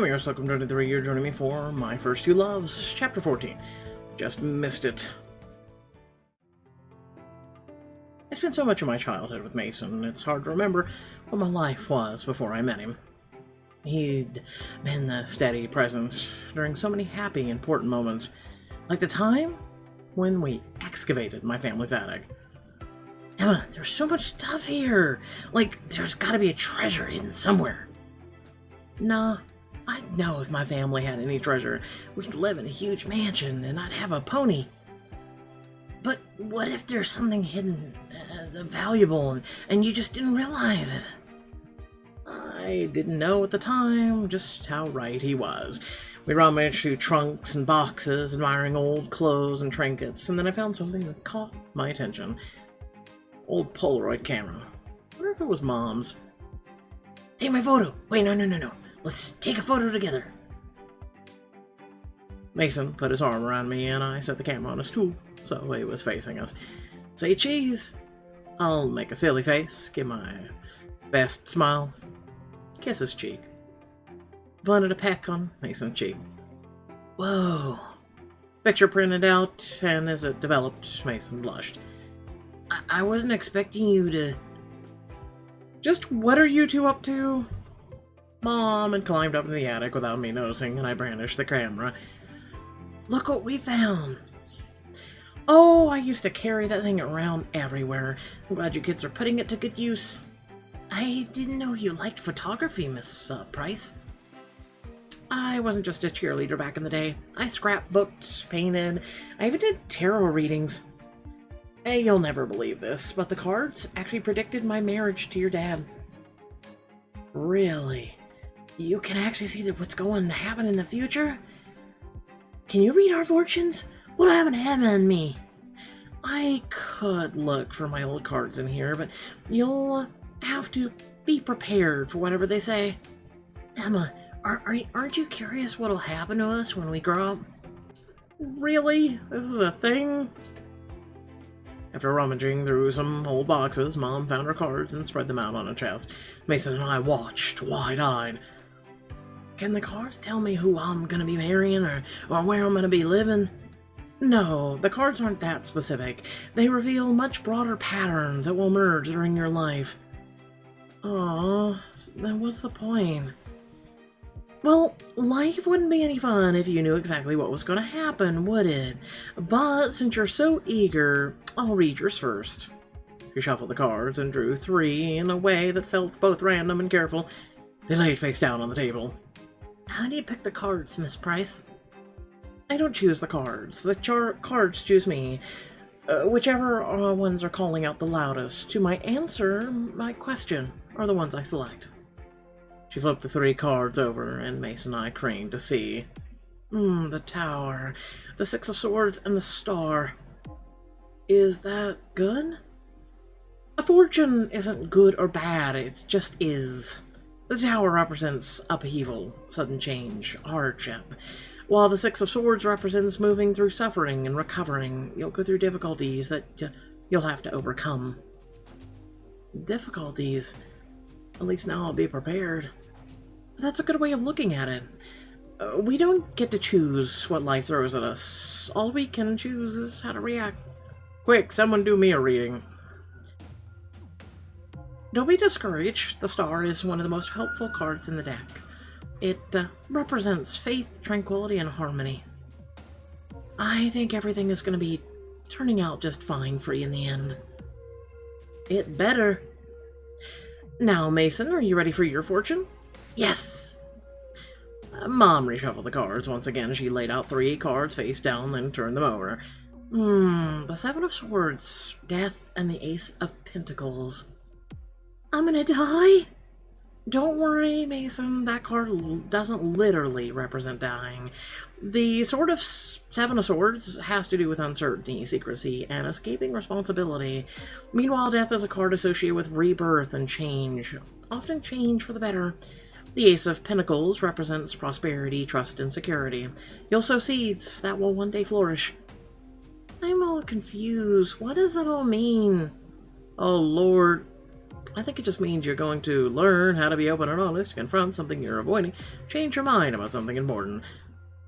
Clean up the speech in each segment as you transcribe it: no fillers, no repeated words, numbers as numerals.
I'm your welcome to 23. You're joining me for My First Two Loves, Chapter 14. Just missed it. I spent so much of my childhood with Mason, it's hard to remember what my life was before I met him. He'd been a steady presence during so many happy, important moments, like the time when we excavated my family's attic. Emma, there's so much stuff here! Like, there's gotta be a treasure hidden somewhere. Nah, I'd know if my family had any treasure. We could live in a huge mansion, and I'd have a pony. But what if there's something hidden, valuable, and you just didn't realize it? I didn't know at the time just how right he was. We rummaged through trunks and boxes, admiring old clothes and trinkets, and then I found something that caught my attention. Old Polaroid camera. I wonder if it was Mom's. Take my photo! Wait, no. Let's take a photo together. Mason put his arm around me and I set the camera on a stool so it was facing us. Say cheese! I'll make a silly face, give my best smile, kiss his cheek. Blended a peck on Mason's cheek. Whoa! Picture printed out, and as it developed, Mason blushed. I wasn't expecting you to... Just what are you two up to? Mom had climbed up in the attic without me noticing, and I brandished the camera. Look what we found! Oh, I used to carry that thing around everywhere. I'm glad you kids are putting it to good use. I didn't know you liked photography, Miss Price. I wasn't just a cheerleader back in the day. I scrapbooked, painted, I even did tarot readings. Hey, you'll never believe this, but the cards actually predicted my marriage to your dad. Really? You can actually see what's going to happen in the future? Can you read our fortunes? What'll happen to Emma and me? I could look for my old cards in here, but you'll have to be prepared for whatever they say. Emma, aren't you curious what'll happen to us when we grow up? Really? This is a thing? After rummaging through some old boxes, Mom found her cards and spread them out on a chest. Mason and I watched, wide-eyed. Can the cards tell me who I'm gonna be marrying or where I'm gonna be living? No, the cards aren't that specific. They reveal much broader patterns that will emerge during your life. Aww, then what's the point? Well, life wouldn't be any fun if you knew exactly what was going to happen, would it? But since you're so eager, I'll read yours first. She shuffled the cards and drew 3 in a way that felt both random and careful. They laid face down on the table. How do you pick the cards, Miss Price? I don't choose the cards. The cards choose me. Whichever ones are calling out the loudest to my answer, my question, are the ones I select. She flipped the 3 cards over, and Mason and I craned to see. The Tower, the 6 of Swords, and the Star. Is that good? A fortune isn't good or bad, it just is. The Tower represents upheaval, sudden change, hardship, while the 6 of Swords represents moving through suffering and recovering. You'll go through difficulties that you'll have to overcome. Difficulties? At least now I'll be prepared. That's a good way of looking at it. We don't get to choose what life throws at us. All we can choose is how to react. Quick, someone do me a reading. Don't be discouraged. The Star is one of the most helpful cards in the deck. It represents faith, tranquility, and harmony. I think everything is going to be turning out just fine for you in the end. It better. Now, Mason, are you ready for your fortune? Yes! Mom reshuffled the cards. Once again, she laid out 3 cards face down, then turned them over. The 7 of Swords, Death, and the Ace of Pentacles. I'm gonna die? Don't worry, Mason, that card doesn't literally represent dying. The 7 of Swords has to do with uncertainty, secrecy, and escaping responsibility. Meanwhile, Death is a card associated with rebirth and change, often change for the better. The Ace of Pentacles represents prosperity, trust, and security. You'll sow seeds that will one day flourish. I'm all confused. What does it all mean? Oh, Lord. I think it just means you're going to learn how to be open and honest, confront something you're avoiding, change your mind about something important.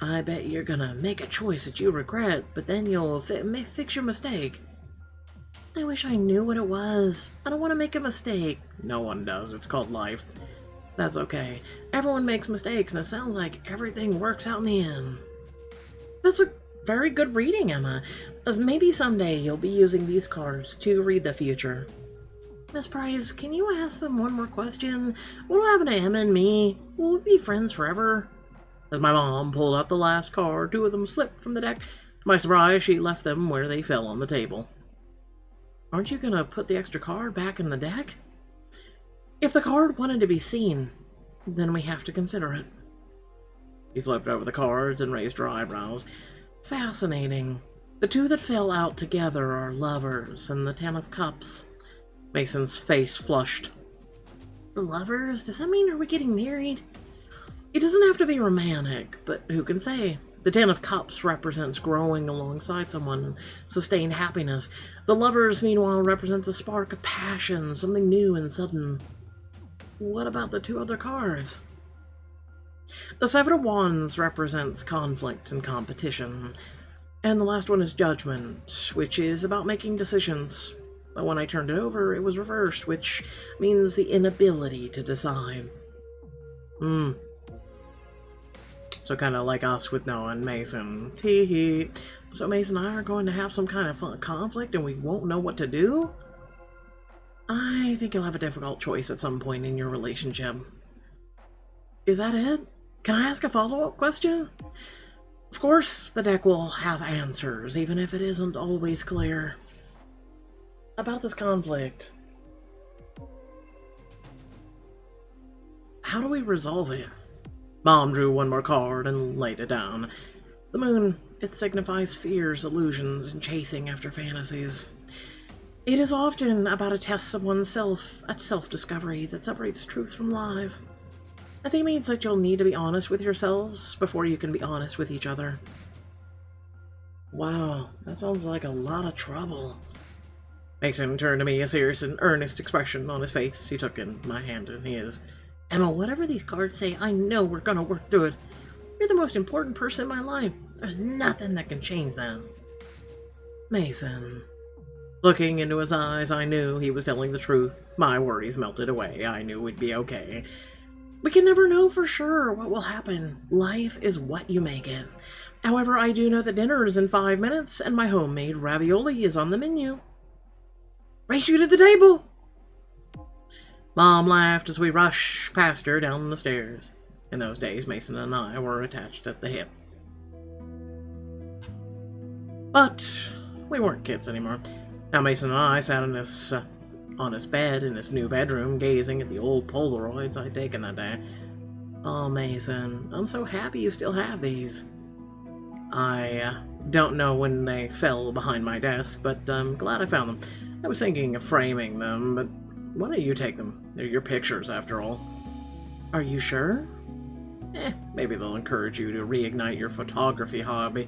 I bet you're gonna make a choice that you regret, but then you'll fix your mistake. I wish I knew what it was. I don't want to make a mistake. No one does. It's called life. That's okay. Everyone makes mistakes, and it sounds like everything works out in the end. That's a very good reading, Emma. As maybe someday you'll be using these cards to read the future. Miss Price, can you ask them one more question? What'll happen to Emma and me? Will we be friends forever? As my mom pulled out the last card, two of them slipped from the deck. To my surprise, she left them where they fell on the table. Aren't you gonna put the extra card back in the deck? If the card wanted to be seen, then we have to consider it. She flipped over the cards and raised her eyebrows. Fascinating. The two that fell out together are lovers and the 10 of cups. Mason's face flushed. The lovers? Does that mean we're getting married? It doesn't have to be romantic, but who can say? The 10 of cups represents growing alongside someone and sustained happiness. The lovers, meanwhile, represents a spark of passion, something new and sudden. What about the two other cards? The 7 of wands represents conflict and competition. And the last one is judgment, which is about making decisions. But when I turned it over, it was reversed, which means the inability to decide. So kind of like us with Noah and Mason. Tee-hee. So Mason and I are going to have some kind of conflict and we won't know what to do? I think you'll have a difficult choice at some point in your relationship. Is that it? Can I ask a follow-up question? Of course, the deck will have answers, even if it isn't always clear. About this conflict. How do we resolve it? Mom drew one more card and laid it down. The moon, it signifies fears, illusions, and chasing after fantasies. It is often about a test of oneself, a self-discovery that separates truth from lies. I think it means that you'll need to be honest with yourselves before you can be honest with each other. Wow, that sounds like a lot of trouble. Mason turned to me, a serious and earnest expression on his face. He took in my hand in his. Emma, whatever these cards say, I know we're gonna work through it. You're the most important person in my life. There's nothing that can change that. Mason. Looking into his eyes, I knew he was telling the truth. My worries melted away. I knew we'd be okay. We can never know for sure what will happen. Life is what you make it. However, I do know that dinner is in 5 minutes, and my homemade ravioli is on the menu. Race you to the table! Mom laughed as we rushed past her down the stairs. In those days, Mason and I were attached at the hip. But we weren't kids anymore. Now Mason and I sat on his bed in his new bedroom, gazing at the old Polaroids I'd taken that day. Oh, Mason, I'm so happy you still have these. I don't know when they fell behind my desk, but I'm glad I found them. I was thinking of framing them, but why don't you take them? They're your pictures, after all. Are you sure? Maybe they'll encourage you to reignite your photography hobby.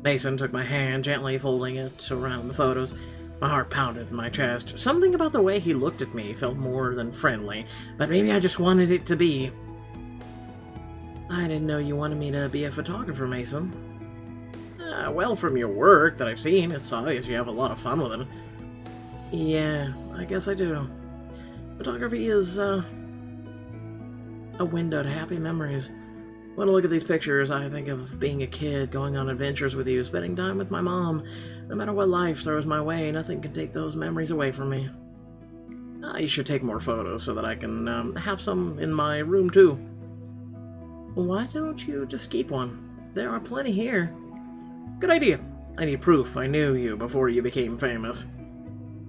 Mason took my hand, gently folding it around the photos. My heart pounded in my chest. Something about the way he looked at me felt more than friendly, but maybe I just wanted it to be. I didn't know you wanted me to be a photographer, Mason. Well, from your work that I've seen, it's obvious you have a lot of fun with it. Yeah, I guess I do. Photography is, a window to happy memories. When I look at these pictures, I think of being a kid, going on adventures with you, spending time with my mom. No matter what life throws my way, nothing can take those memories away from me. You should take more photos so that I can have some in my room too. Why don't you just keep one? There are plenty here. Good idea. I need proof I knew you before you became famous.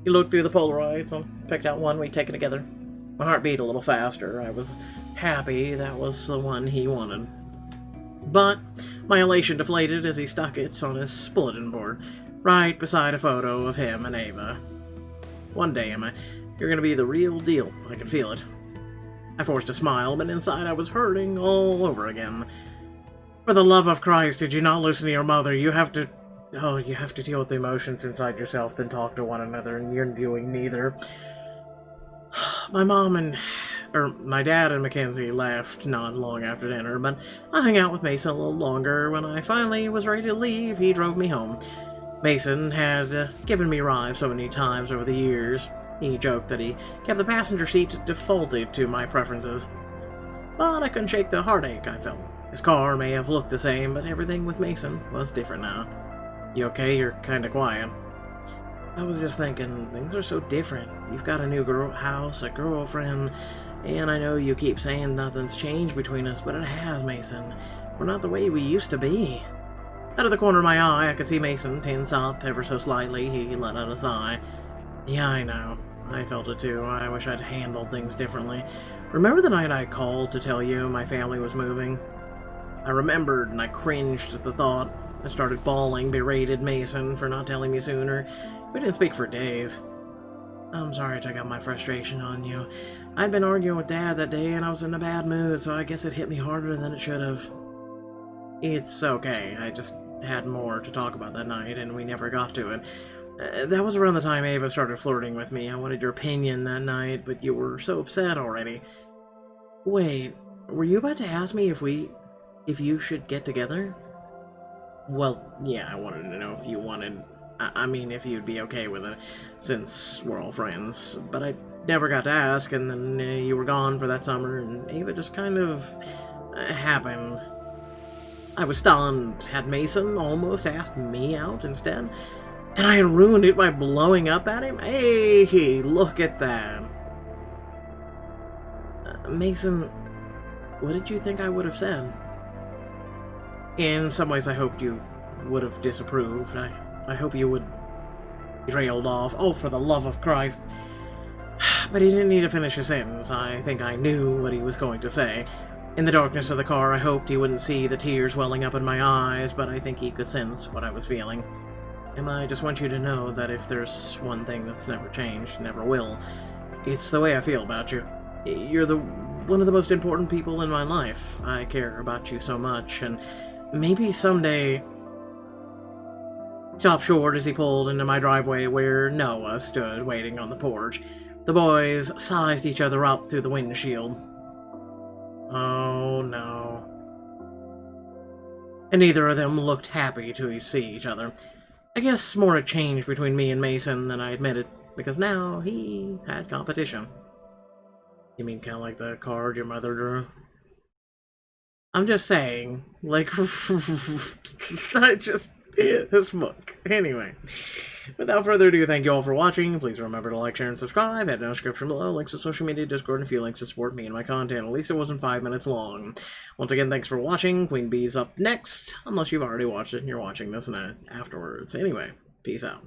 He looked through the Polaroids and picked out one we'd taken together. My heart beat a little faster. I was happy that was the one he wanted. But my elation deflated as he stuck it on his bulletin board, right beside a photo of him and Ava. One day, Emma, you're going to be the real deal. I can feel it. I forced a smile, but inside I was hurting all over again. For the love of Christ, did you not listen to your mother? You have to deal with the emotions inside yourself, then talk to one another, and you're doing neither. My mom and, my dad and Mackenzie left not long after dinner, but I hung out with Mason a little longer. When I finally was ready to leave, he drove me home. Mason had given me rides so many times over the years. He joked that he kept the passenger seat defaulted to my preferences. But I couldn't shake the heartache I felt. His car may have looked the same, but everything with Mason was different now. You okay? You're kinda quiet. I was just thinking, things are so different. You've got a new house, a girlfriend, and I know you keep saying nothing's changed between us, but it has, Mason. We're not the way we used to be. Out of the corner of my eye, I could see Mason tense up ever so slightly. He let out a sigh. Yeah, I know. I felt it too. I wish I'd handled things differently. Remember the night I called to tell you my family was moving? I remembered and I cringed at the thought. I started bawling, berated Mason for not telling me sooner. We didn't speak for days. I'm sorry I took out my frustration on you. I'd been arguing with Dad that day and I was in a bad mood, so I guess it hit me harder than it should have. It's okay, I just had more to talk about that night and we never got to it. That was around the time Ava started flirting with me. I wanted your opinion that night, but you were so upset already. Wait, were you about to ask me if you should get together? Well, yeah, I wanted to know if you wanted... I mean, if you'd be okay with it, since we're all friends. But I never got to ask, and then you were gone for that summer, and Ava just kind of... happened. I was stunned. Had Mason almost asked me out instead? And I had ruined it by blowing up at him? Hey, look at that. Mason, what did you think I would have said? In some ways, I hoped you would have disapproved. I hope you would... He trailed off. Oh, for the love of Christ. But he didn't need to finish his sentence. I think I knew what he was going to say. In the darkness of the car, I hoped he wouldn't see the tears welling up in my eyes, but I think he could sense what I was feeling. And I just want you to know that if there's one thing that's never changed, never will, it's the way I feel about you. You're one of the most important people in my life. I care about you so much, and maybe someday... Stopped short as he pulled into my driveway where Noah stood waiting on the porch. The boys sized each other up through the windshield. Oh no. And neither of them looked happy to see each other. I guess more had changed between me and Mason than I admitted, because now he had competition. You mean kind of like the card your mother drew? I'm just saying, like, this book. Anyway, without further ado, thank you all for watching. Please remember to like, share, and subscribe. Head in the description below, links to social media, Discord, and a few links to support me and my content. At least it wasn't 5 minutes long. Once again, thanks for watching. Queen Bee's up next, unless you've already watched it and you're watching this afterwards. Anyway, peace out.